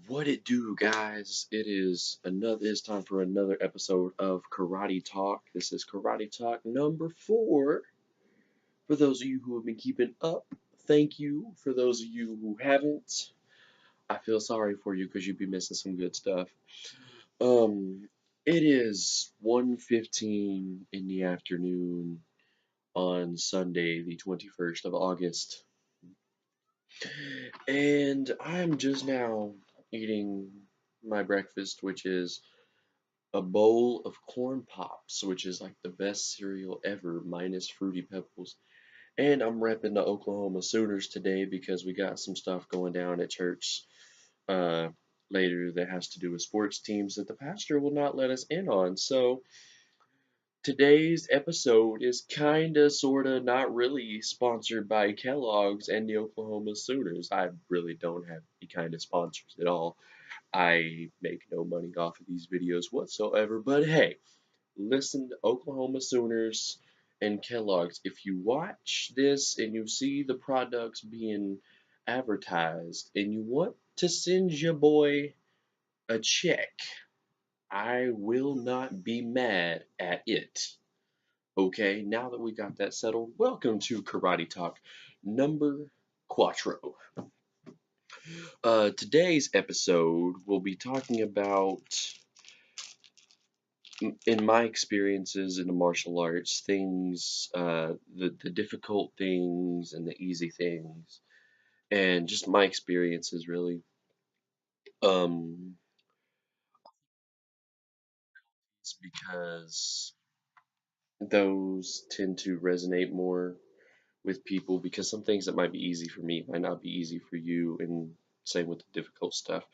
What it do, guys? It's time for another episode of Karate Talk. This is Karate Talk number 4. For those of you who have been keeping up, thank you. For those of you who haven't, I feel sorry for you because you'd be missing some good stuff. Um, it is 1:15 in the afternoon on Sunday, the 21st of August, and I'm just now eating my breakfast, which is a bowl of corn pops, which is like the best cereal ever, minus Fruity Pebbles. And I'm repping the Oklahoma Sooners today because we got some stuff going down at church uh, later that has to do with sports teams that the pastor will not let us in on. So today's episode is kinda, sorta, not really sponsored by Kellogg's and the Oklahoma Sooners. I really don't have any kind of sponsors at all. I make no money off of these videos whatsoever, but hey, listen to Oklahoma Sooners and Kellogg's. If you watch this and you see the products being advertised and you want to send your boy a check, I will not be mad at it. Okay, now that we got that settled, welcome to Karate Talk number quattro. Today's episode, we'll be talking about in my experiences in the martial arts, things, the difficult things and the easy things, and just my experiences really. Um, it's because those tend to resonate more with people because some things that might be easy for me might not be easy for you, and same with the difficult stuff.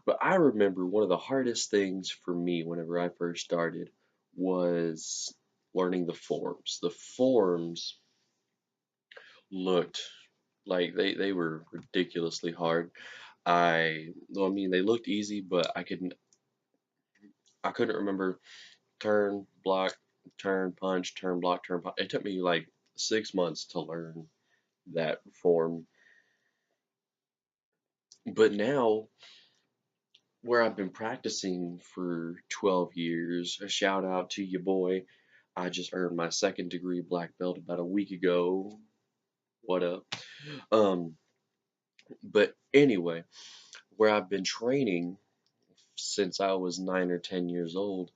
But I remember one of the hardest things for me whenever I first started was learning the forms. The forms looked like they were ridiculously hard. Well, I mean, they looked easy, but I couldn't remember turn, block, turn, punch, turn, block, turn, punch. It took me like 6 months to learn that form. But now, where I've been practicing for 12 years, a shout out to your boy. I just earned my second degree black belt about a week ago. What up? Um, but anyway, where I've been training since I was 9 or 10 years old,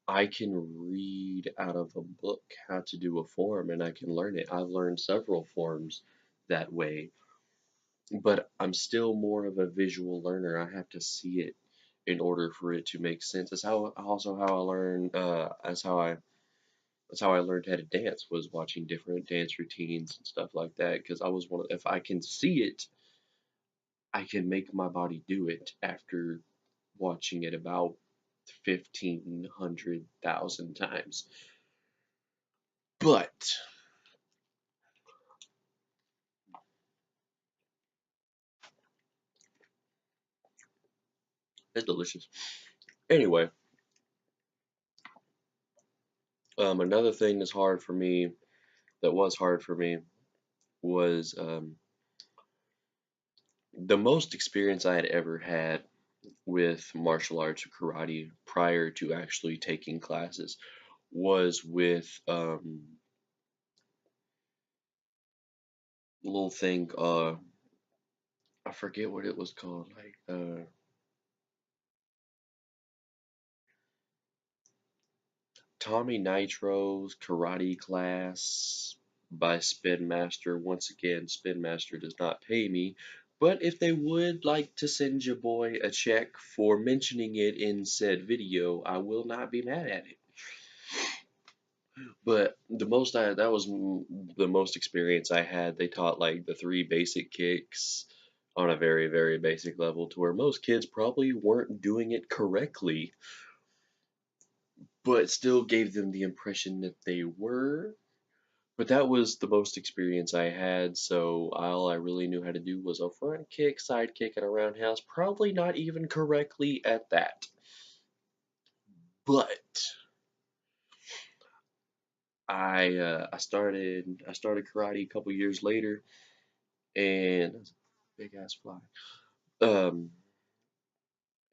I can read out of a book how to do a form and I can learn it. I've learned several forms that way, but I'm still more of a visual learner. I have to see it in order for it to make sense. That's how I learned. That's how I learned how to dance, was watching different dance routines and stuff like that. Because I was one of, if I can see it, I can make my body do it after watching it about 1,500,000 times. But it's delicious. Anyway, another thing that was hard for me, was the most experience I had ever had with martial arts or karate prior to actually taking classes was with a little thing. I forget what it was called. Like Tommy Nitro's karate class by Spin Master. Once again, Spin Master does not pay me, but if they would like to send your boy a check for mentioning it in said video, I will not be mad at it. But that was the most experience I had. They taught like the three basic kicks on a very, very basic level to where most kids probably weren't doing it correctly, but still gave them the impression that they were. But that was the most experience I had, so all I really knew how to do was a front kick, side kick, and a roundhouse. Probably not even correctly at that. But I started karate a couple years later, and that's a big ass fly. Um,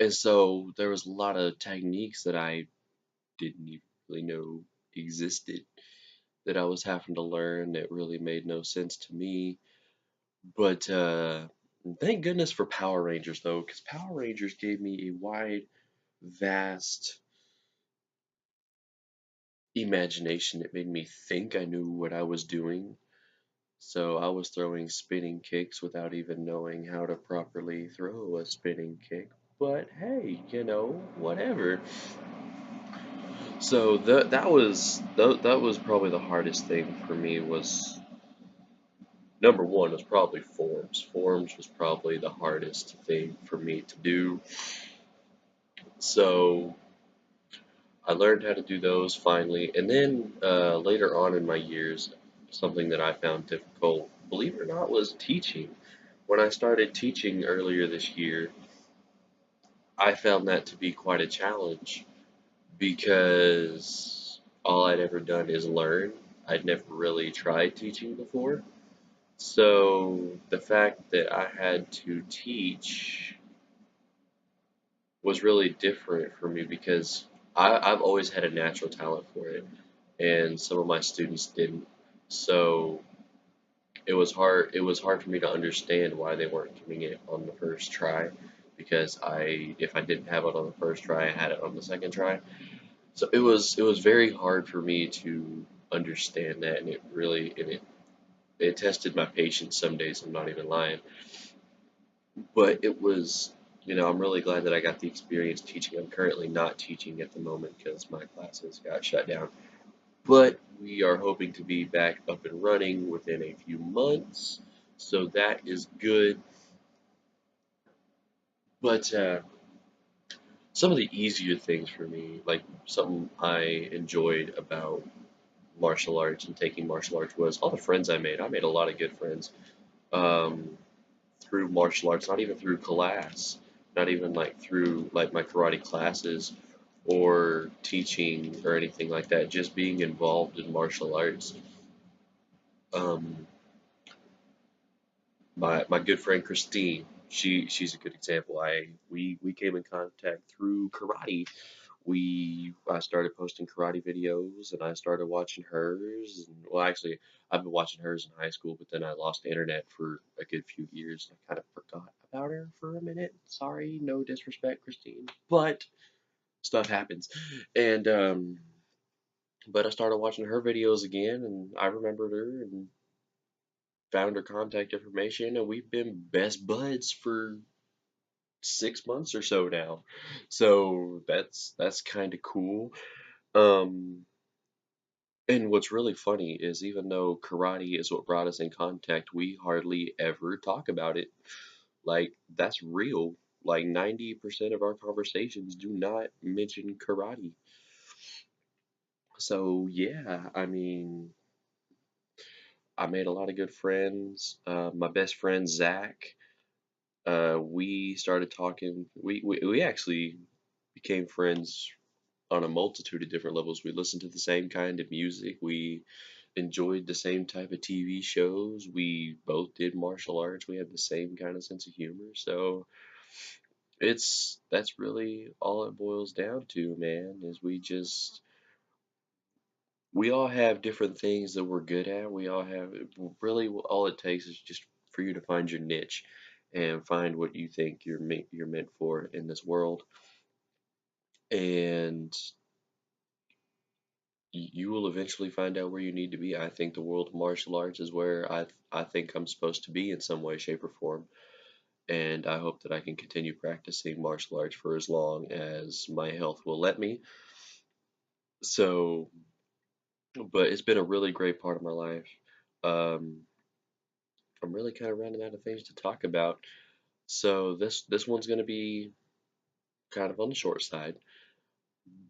And so there was a lot of techniques that I didn't even really know existed that I was having to learn that really made no sense to me. But thank goodness for Power Rangers though, because Power Rangers gave me a wide, vast imagination. It made me think I knew what I was doing. So I was throwing spinning kicks without even knowing how to properly throw a spinning kick. But hey, whatever. So that was probably the hardest thing for me was number one was probably forms. Forms was probably the hardest thing for me to do. So I learned how to do those finally, and then later on in my years, something that I found difficult, believe it or not, was teaching. When I started teaching earlier this year, I found that to be quite a challenge because all I'd ever done is learn. I'd never really tried teaching before. So the fact that I had to teach was really different for me because I've always had a natural talent for it, and some of my students didn't. So it was hard for me to understand why they weren't getting it on the first try because if I didn't have it on the first try, I had it on the second try. So it was very hard for me to understand that, and it tested my patience some days. I'm not even lying, but I'm really glad that I got the experience teaching. I'm currently not teaching at the moment because my classes got shut down, but we are hoping to be back up and running within a few months, so that is good. But some of the easier things for me, like something I enjoyed about martial arts and taking martial arts, was all the friends I made. I made a lot of good friends um, through martial arts, not even through class, not even like through like my karate classes or teaching or anything like that. Just being involved in martial arts. Um, my good friend Christine, she's a good example. We came in contact through karate. I started posting karate videos and I started watching hers. And, well, actually, I've been watching hers in high school, but then I lost internet for a good few years. I kind of forgot about her for a minute. Sorry, no disrespect, Christine, but stuff happens. And but I started watching her videos again, and I remembered her and found her contact information, and we've been best buds for 6 months or so now. So that's kind of cool. Um, and what's really funny is even though karate is what brought us in contact, we hardly ever talk about it. Like that's real. Like 90% of our conversations do not mention karate. So yeah, I mean, I made a lot of good friends. My best friend Zach, we started talking. We actually became friends on a multitude of different levels. We listened to the same kind of music. We enjoyed the same type of TV shows. We both did martial arts. We had the same kind of sense of humor. So that's really all it boils down to, man, is we all have different things that we're good at. We all have really all it takes is just for you to find your niche and find what you think you're meant for in this world. And you will eventually find out where you need to be. I think the world of martial arts is where I think I'm supposed to be in some way, shape, or form. And I hope that I can continue practicing martial arts for as long as my health will let me. So, but it's been a really great part of my life. Um, I'm really kind of running out of things to talk about. So this one's going to be kind of on the short side.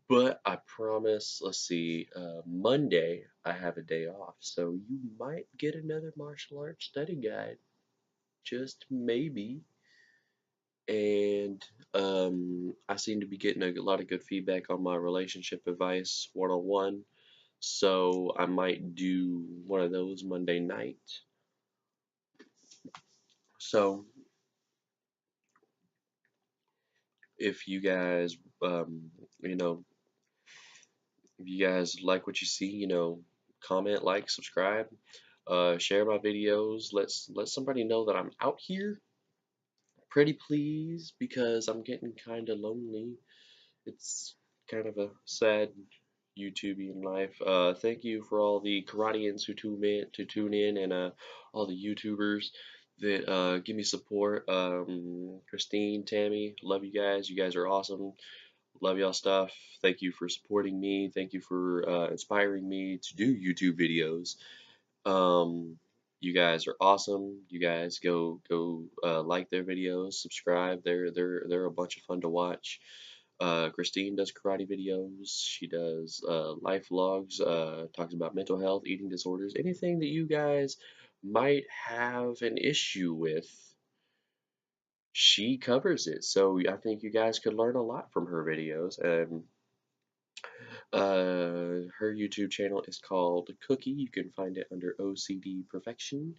But I promise, let's see, Monday I have a day off, so you might get another martial arts study guide, just maybe. And I seem to be getting a lot of good feedback on my relationship advice 101, so I might do one of those Monday night. So if you guys, you know, if you guys like what you see, comment, like, subscribe, share my videos. Let somebody know that I'm out here, pretty please, because I'm getting kind of lonely. It's kind of a sad YouTubing life. Thank you for all the Karatians who tune in, and all the YouTubers that give me support. Christine, Tammy, love you guys. You guys are awesome. Love y'all stuff. Thank you for supporting me. Thank you for inspiring me to do YouTube videos. Um, you guys are awesome. You guys go like their videos, subscribe. They're a bunch of fun to watch. Christine does karate videos. She does life vlogs. Talks about mental health, eating disorders, anything that you guys might have an issue with. She covers it. So I think you guys could learn a lot from her videos. And her YouTube channel is called Cookie. You can find it under OCD Perfection.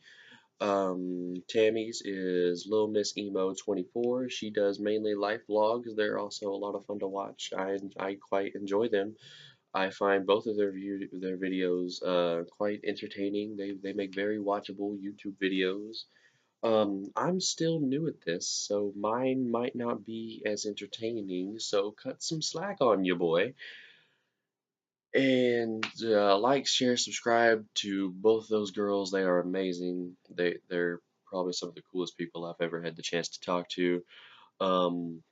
Tammy's is Lil Miss Emo 24. She does mainly life vlogs. They're also a lot of fun to watch. I quite enjoy them. I find both of their videos quite entertaining. They make very watchable YouTube videos. I'm still new at this, so mine might not be as entertaining. So cut some slack on you, boy. And like, share, subscribe to both those girls. They are amazing. They're probably some of the coolest people I've ever had the chance to talk to. Um,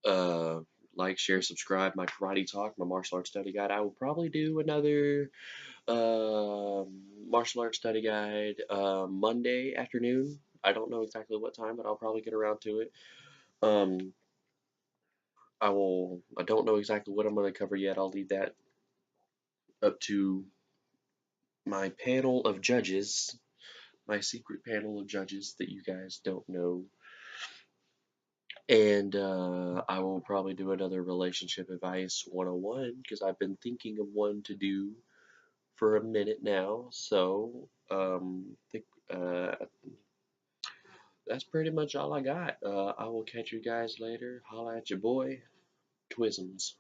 uh, like, share, subscribe. My karate talk, my martial arts study guide. I will probably do another martial arts study guide Monday afternoon. I don't know exactly what time, but I'll probably get around to it. Um, I will. I don't know exactly what I'm going to cover yet. I'll leave that up to my panel of judges, my secret panel of judges that you guys don't know. And I will probably do another relationship advice 101 because I've been thinking of one to do for a minute now. So uh, that's pretty much all I got. I will catch you guys later. Holla at your boy. Twisms.